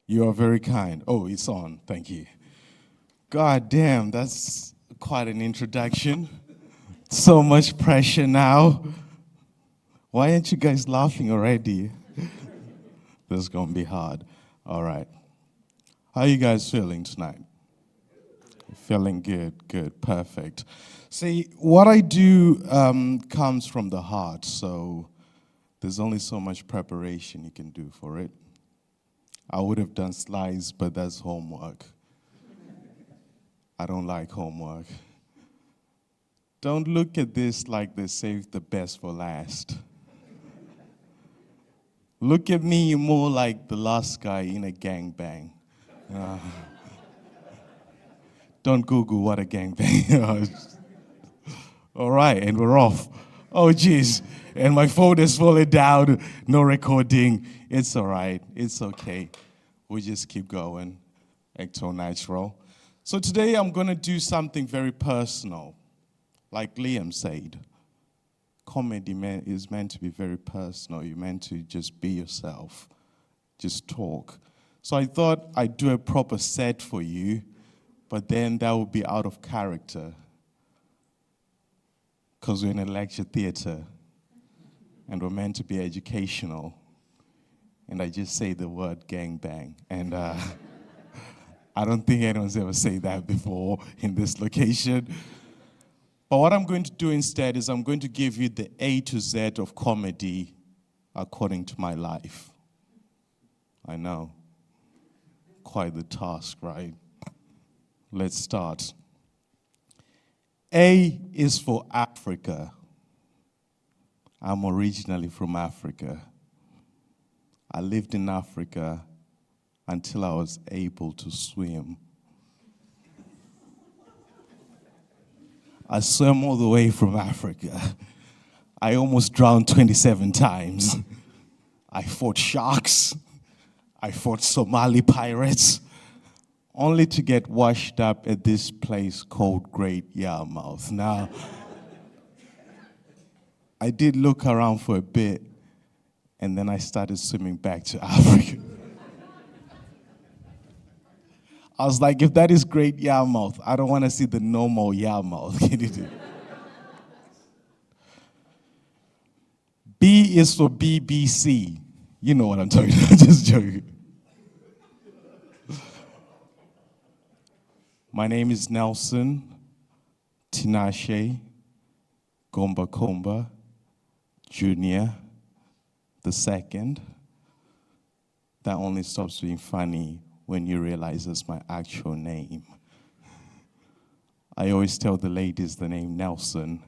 You are very kind. Oh, it's on. Thank you. God damn, that's quite an introduction. So much pressure now. Why aren't you guys laughing already? This is going to be hard. All right. How are you guys feeling tonight? Feeling good, good, perfect. See, what I do comes from the heart, so there's only so much preparation you can do for it. I would have done slides, but that's homework. I don't like homework. Don't look at this like they saved the best for last. Look at me more like the last guy in a gangbang. Don't Google what a gangbang is. All right, and we're off. Oh, geez. And my phone is falling down. No recording. It's all right. It's okay. We just keep going. Ecto natural. So today I'm going to do something very personal. Like Liam said, comedy is meant to be very personal. You're meant to just be yourself. Just talk. So I thought I'd do a proper set for you, but then that would be out of character. Because we're in a lecture theater, and we're meant to be educational. And I just say the word gangbang. And I don't think anyone's ever said that before in this location. But what I'm going to do instead is I'm going to give you the A to Z of comedy according to my life. I know. Quite the task, right? Let's start. A is for Africa. I'm originally from Africa. I lived in Africa until I was able to swim. I swam all the way from Africa. I almost drowned 27 times. I fought sharks. I fought Somali pirates, only to get washed up at this place called Great Yarmouth. Now, I did look around for a bit, and then I started swimming back to Africa. I was like, if that is Great Yarmouth, I don't want to see the normal Yarmouth. B is for BBC. You know what I'm talking about, just joking. My name is Nelson Tinashe Gombakomba Jr. the second. That only stops being funny when you realize it's my actual name. I always tell the ladies the name Nelson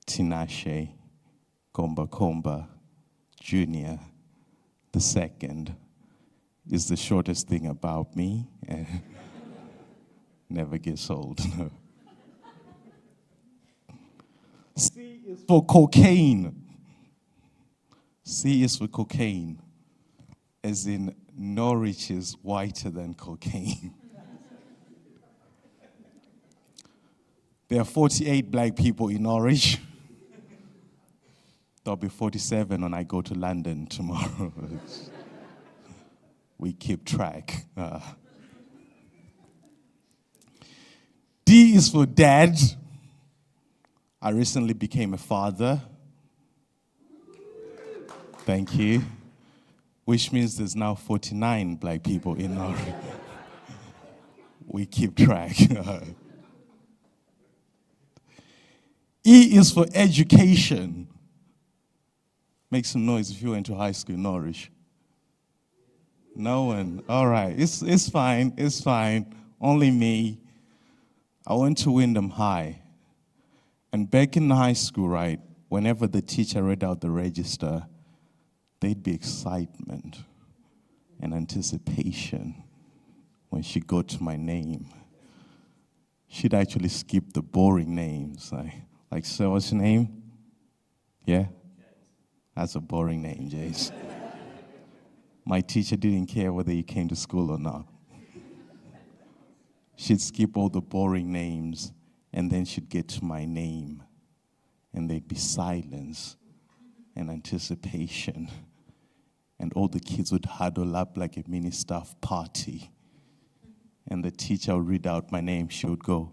Tinashe Gombakomba Jr. the second is the shortest thing about me and never gets old. No. C is for cocaine. C is for cocaine, as in Norwich is whiter than cocaine. There are 48 black people in Norwich. There'll be 47 when I go to London tomorrow. We keep track. D is for dad. I recently became a father. Thank you. Which means there's now 49 black people in Norwich. We keep track. E is for education. Make some noise if you went to high school in Norwich. No one. All right. It's fine. It's fine. Only me. I went to Wyndham High. And back in high school, right, whenever the teacher read out the register, there'd be excitement and anticipation when she got to my name. She'd actually skip the boring names. Like, so what's your name? Yeah? That's a boring name, Jace. My teacher didn't care whether you came to school or not. She'd skip all the boring names, and then she'd get to my name, and there'd be silence and anticipation. and all the kids would huddle up like a mini staff party. And the teacher would read out my name. She would go,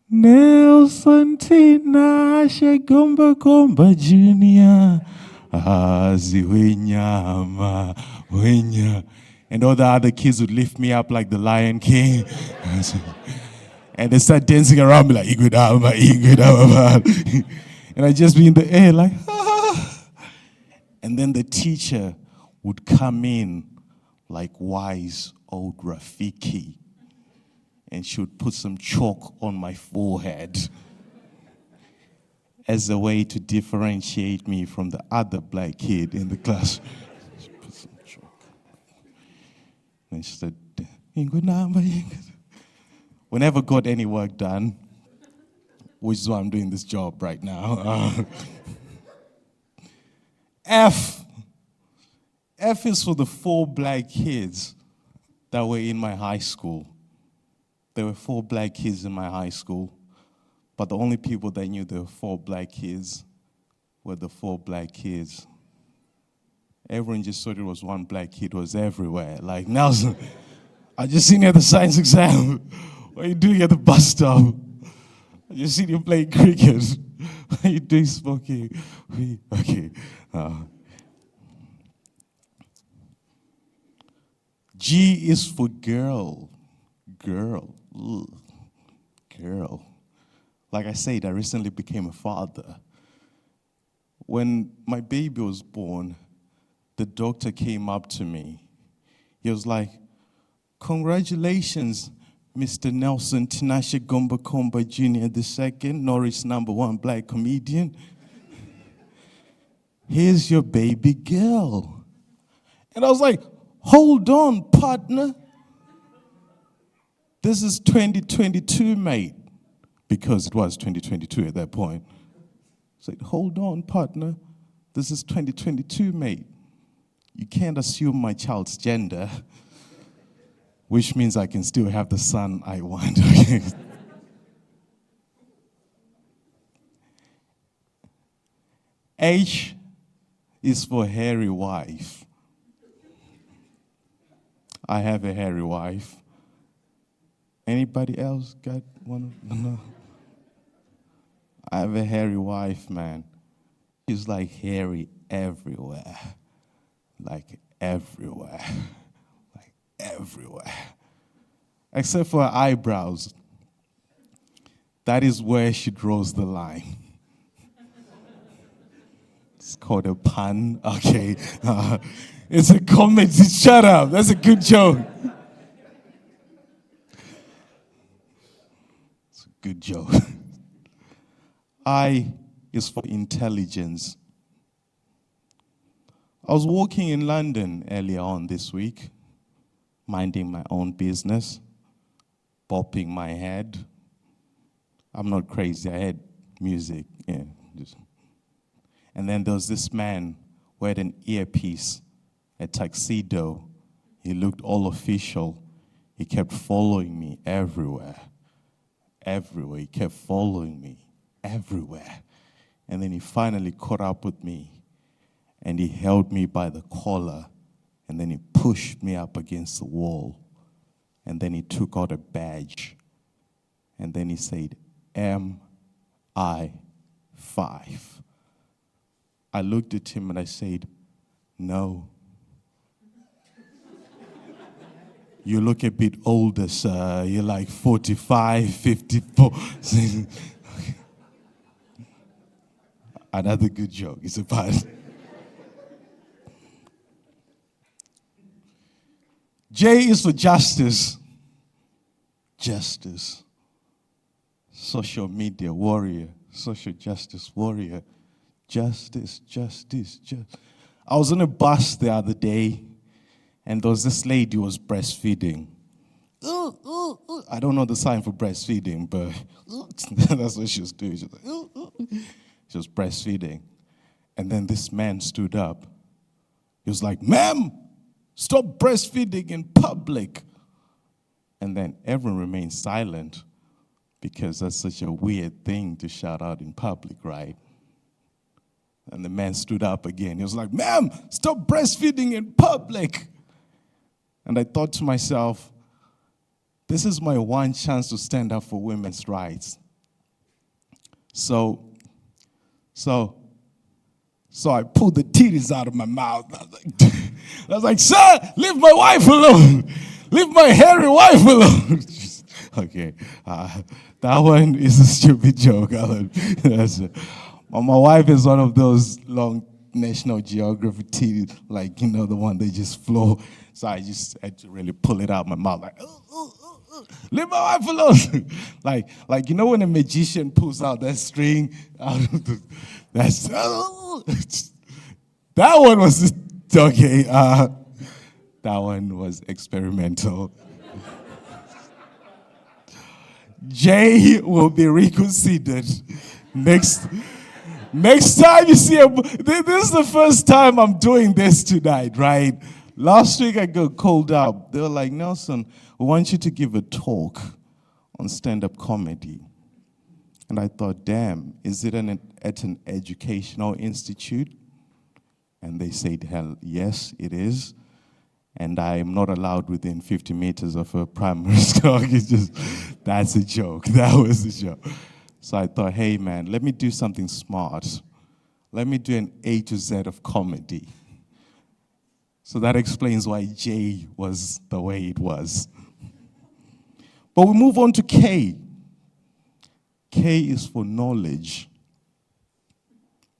Nelson Tinashe Gombakomba Jr. Azi Wenyama Wenya. And all the other kids would lift me up like the Lion King. And they start dancing around me like, Igudama, Igudama. And I'd just be in the air like, ah. And then the teacher would come in like wise old Rafiki. And she would put some chalk on my forehead as a way to differentiate me from the other black kid in the class. She put some chalk. And she said, whenever I got any work done, which is why I'm doing this job right now. F. F is for the 4 black kids that were in my high school. There were 4 black kids in my high school, but the only people that knew there were 4 black kids were the 4 black kids. Everyone just thought it was one black kid was everywhere. Like, Nelson, I just seen you at the science exam. What are you doing at the bus stop? I just seen you playing cricket. What are you doing smoking? Okay. G is for girl. Girl. Ugh. Girl. Like I said, I recently became a father. When my baby was born, the doctor came up to me. He was like, congratulations, Mr. Nelson Tinashe Gombakomba Jr. II, Norwich #1 black comedian. Here's your baby girl. And I was like, hold on, partner. This is 2022, mate. Because it was 2022 at that point. I said, hold on, partner. This is 2022, mate. You can't assume my child's gender, which means I can still have the son I want. H is for hairy wife. I have a hairy wife. Anybody else got one? No. I have a hairy wife, man. She's like hairy everywhere. Like everywhere. Like everywhere. Except for her eyebrows. That is where she draws the line. It's called a pun. Okay. It's a comedy. Shut up. That's a good joke. It's a good joke. I is for intelligence. I was walking in London earlier on this week, minding my own business, bopping my head. I'm not crazy. I had music. Yeah. And then there was this man who had an earpiece, a tuxedo. He looked all official. He kept following me everywhere. Everywhere. He kept following me everywhere. And then he finally caught up with me. And he held me by the collar. And then he pushed me up against the wall. And then he took out a badge. And then he said, MI5. I looked at him and I said, no. You look a bit older, sir. You're like 45, 54. Another good joke. It's a pun. J is for justice. Justice. Social media warrior. Social justice warrior. Justice, justice, justice. I was on a bus the other day, and there was this lady who was breastfeeding. I don't know the sign for breastfeeding, but that's what she was doing. She was like, she was breastfeeding. And then this man stood up. He was like, ma'am, stop breastfeeding in public. And then everyone remained silent because that's such a weird thing to shout out in public, right? And the man stood up again. He was like, "Ma'am, stop breastfeeding in public." And I thought to myself, this is my one chance to stand up for women's rights. So I pulled the titties out of my mouth. I was like, "Sir, leave my wife alone. Leave my hairy wife alone." Okay, that one is a stupid joke, Alan. My wife is one of those long National Geography titties, like, the one they just flow. So I just had to really pull it out of my mouth, like, "Leave my wife alone." like when a magician pulls out that string out of that's that one was okay. That one was experimental. J will be reconsidered next time you see this is the first time I'm doing this tonight, right? Last week I got called up. They were like, "Nelson, we want you to give a talk on stand-up comedy." And I thought, damn, is it at an educational institute? And they said, hell, yes, it is. And I am not allowed within 50 meters of a primary school. That's a joke. That was a joke. So I thought, hey, man, let me do something smart. Let me do an A to Z of comedy. So that explains why J was the way it was. But we move on to K. K is for knowledge.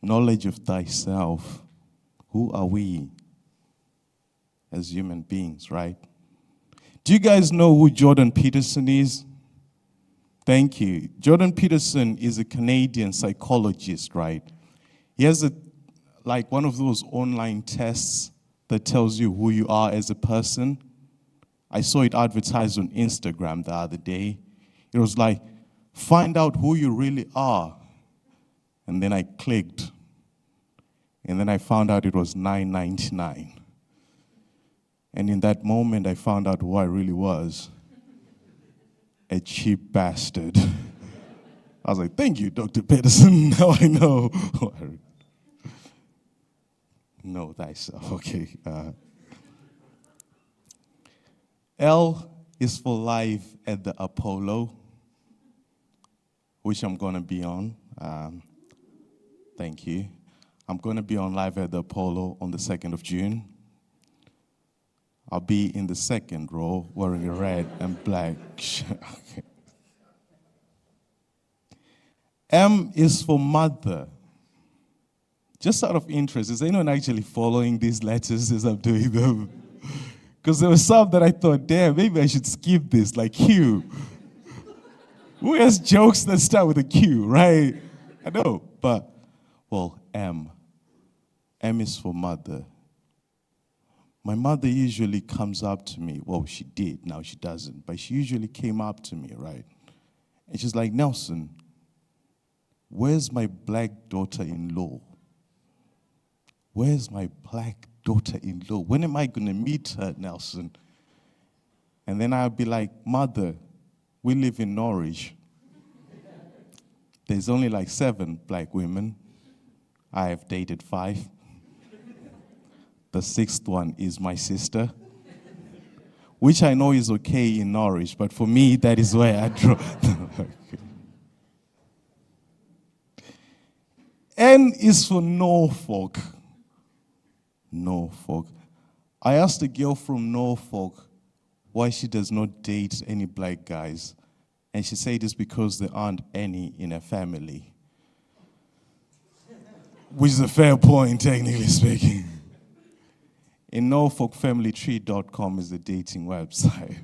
Knowledge of thyself. Who are we as human beings, right? Do you guys know who Jordan Peterson is? Thank you. Jordan Peterson is a Canadian psychologist, right? He has one of those online tests that tells you who you are as a person. I saw it advertised on Instagram the other day. It was like, find out who you really are. And then I clicked. And then I found out it was $9.99. And in that moment, I found out who I really was. A cheap bastard. I was like, thank you, Dr. Peterson. Now I know. Know thyself. Okay. L is for live at the Apollo, which I'm going to be on. Thank you. I'm going to be on live at the Apollo on the 2nd of June. I'll be in the second row wearing a red and black shirt. Okay. M is for mother. Just out of interest, is anyone actually following these letters as I'm doing them? Because there were some that I thought, damn, maybe I should skip this, like Q. Who has jokes that start with a Q, right? I know, but, well, M. M is for mother. My mother usually comes up to me. Well, she did. Now she doesn't. But she usually came up to me, right? And she's like, Nelson, where's my black daughter-in-law? Where's my black daughter-in-law? When am I going to meet her, Nelson? And then I'll be like, Mother, we live in Norwich. There's only like 7 black women. I have dated 5. The 6th one is my sister, which I know is okay in Norwich, but for me, that is where I draw. N is for Norfolk. Norfolk. I asked a girl from Norfolk why she does not date any black guys, and she said it's because there aren't any in her family. Which is a fair point, technically speaking. In Norfolk, familytree.com is the dating website.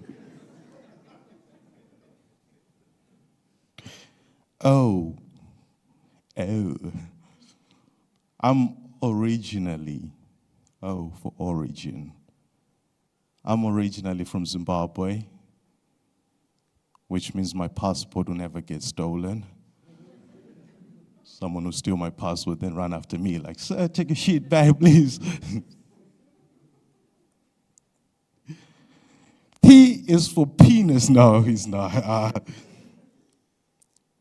Oh. I'm originally, for origin. I'm originally from Zimbabwe, which means my passport will never get stolen. Someone will steal my passport, then run after me like, sir, take a shit back, please. P is for penis. No, he's not.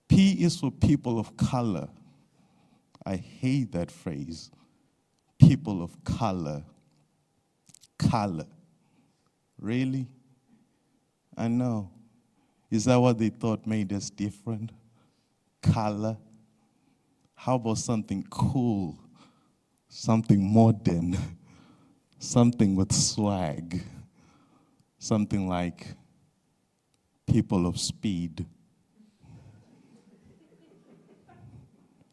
P is for people of color. I hate that phrase. People of color. Color. Really? I know. Is that what they thought made us different? Color? How about something cool? Something modern? Something with swag? Something like people of speed?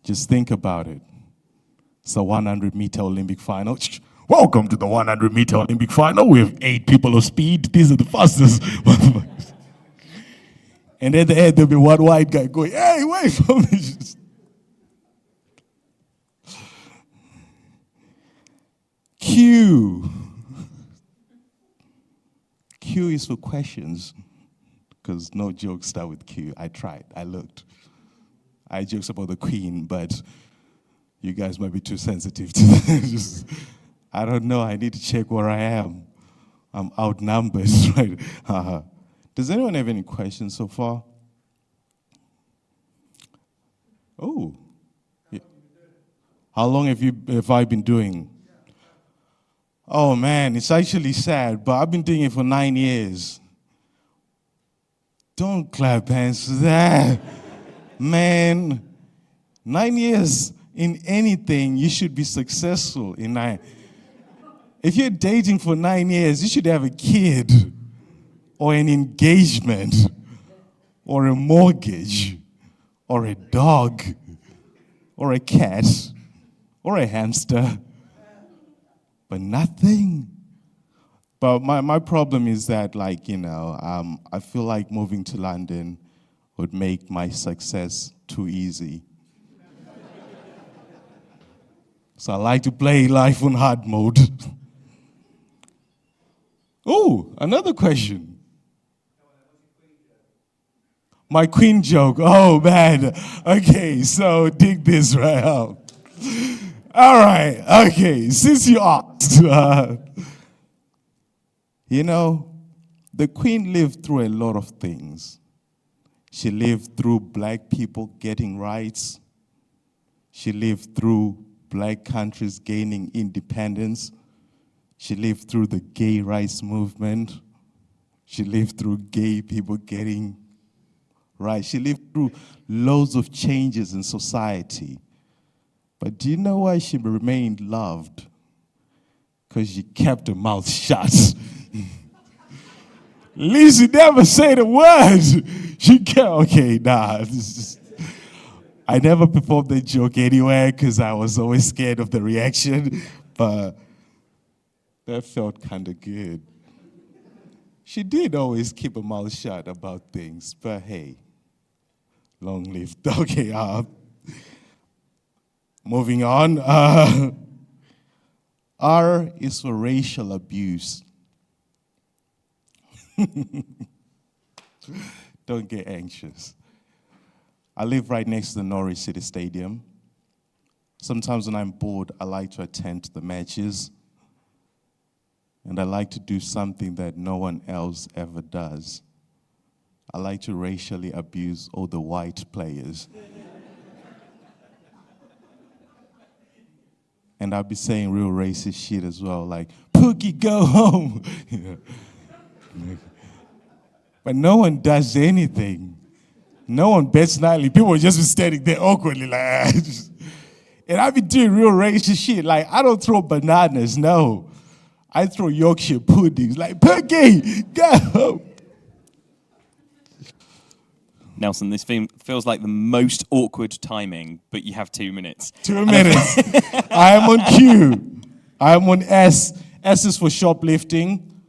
Just think about it. It's a 100-meter Olympic final. Welcome to the 100-meter Olympic final. We have 8 people of speed. These are the fastest. And at the end, there'll be one white guy going, hey, wait for me. Q. Q is for questions, because no jokes start with Q. I tried. I looked. I jokes about the Queen, but you guys might be too sensitive to that. I don't know. I need to check where I am. I'm outnumbered, right? Does anyone have any questions so far? Oh. Yeah. How long have I been doing? Oh, man, it's actually sad, but I've been doing it for 9 years. Don't clap hands for that. Man, 9 years in anything, you should be successful in 9. If you're dating for 9 years, you should have a kid or an engagement or a mortgage or a dog or a cat or a hamster, but nothing. But my problem is that, I feel like moving to London would make my success too easy. So I like to play life on hard mode. Oh, another question. My queen joke. Oh, man. Okay, so dig this right out. All right, okay, since you asked, the queen lived through a lot of things. She lived through black people getting rights. She lived through black countries gaining independence. She lived through the gay rights movement. She lived through gay people getting rights. She lived through loads of changes in society. But do you know why she remained loved? Because she kept her mouth shut. Lizzie never said a word. She kept, okay, nah. I never performed that joke anywhere because I was always scared of the reaction, but that felt kind of good. She did always keep her mouth shut about things, but hey, long live. Okay, moving on. R is for racial abuse. Don't get anxious. I live right next to the Norwich City Stadium. Sometimes when I'm bored, I like to attend the matches. And I like to do something that no one else ever does. I like to racially abuse all the white players. And I'll be saying real racist shit as well, like, Pookie, go home. But no one does anything. No one bets nightly. People will just be standing there awkwardly like, and I be doing real racist shit. Like, I don't throw bananas, no. I throw Yorkshire puddings. Like, Pookie, go home. Nelson, this feels like the most awkward timing, but you have 2 minutes. 2 minutes. I am on Q. I am on S. S is for shoplifting,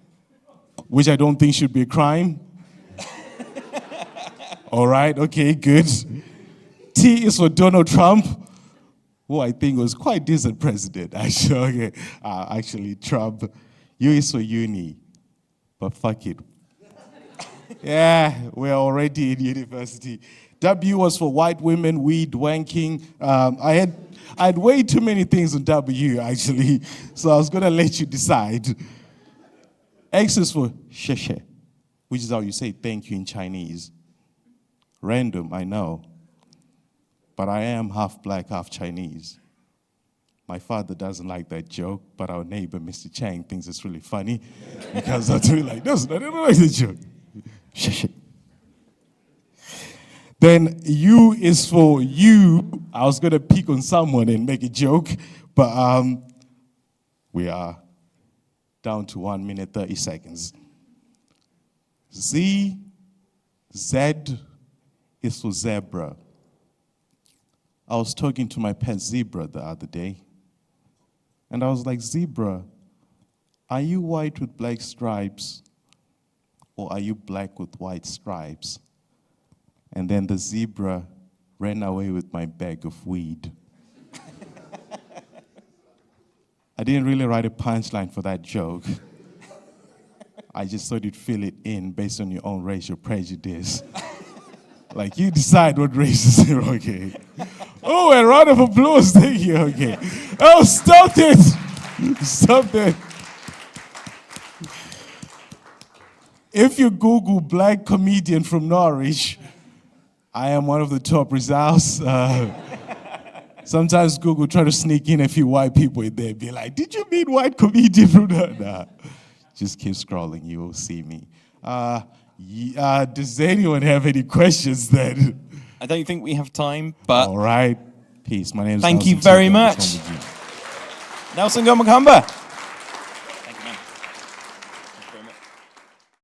which I don't think should be a crime. All right, okay, good. T is for Donald Trump, who I think was quite decent president, actually. Okay. Actually, Trump. U is for uni, but fuck it. Yeah, we're already in university. W was for white women, weed, wanking. I had way too many things on W, actually, so I was going to let you decide. X is for sheshe, which is how you say thank you in Chinese. Random, I know. but I am half black, half Chinese. My father doesn't like that joke, but our neighbor, Mr. Chang, thinks it's really funny because I do like, no, I don't like the joke. Then U is for you. I was going to pick on someone and make a joke, but we are down to 1 minute, 30 seconds. Z is for zebra. I was talking to my pet zebra the other day, and I was like, zebra, are you white with black stripes, or are you black with white stripes? And then the zebra ran away with my bag of weed. I didn't really write a punchline for that joke. I just thought you'd fill it in based on your own racial prejudice. Like, you decide what race is here, okay? Oh, a round of applause, thank you, okay. Oh, stop it! Stop it. If you Google black comedian from Norwich, I am one of the top results. Sometimes Google try to sneak in a few white people in there and be like, did you mean white comedian from Norwich? Nah. Just keep scrolling, you will see me. Does anyone have any questions then? I don't think we have time, but... All right. Peace. My name is Thank Nelson you very T. much. Nelson Gombakomba.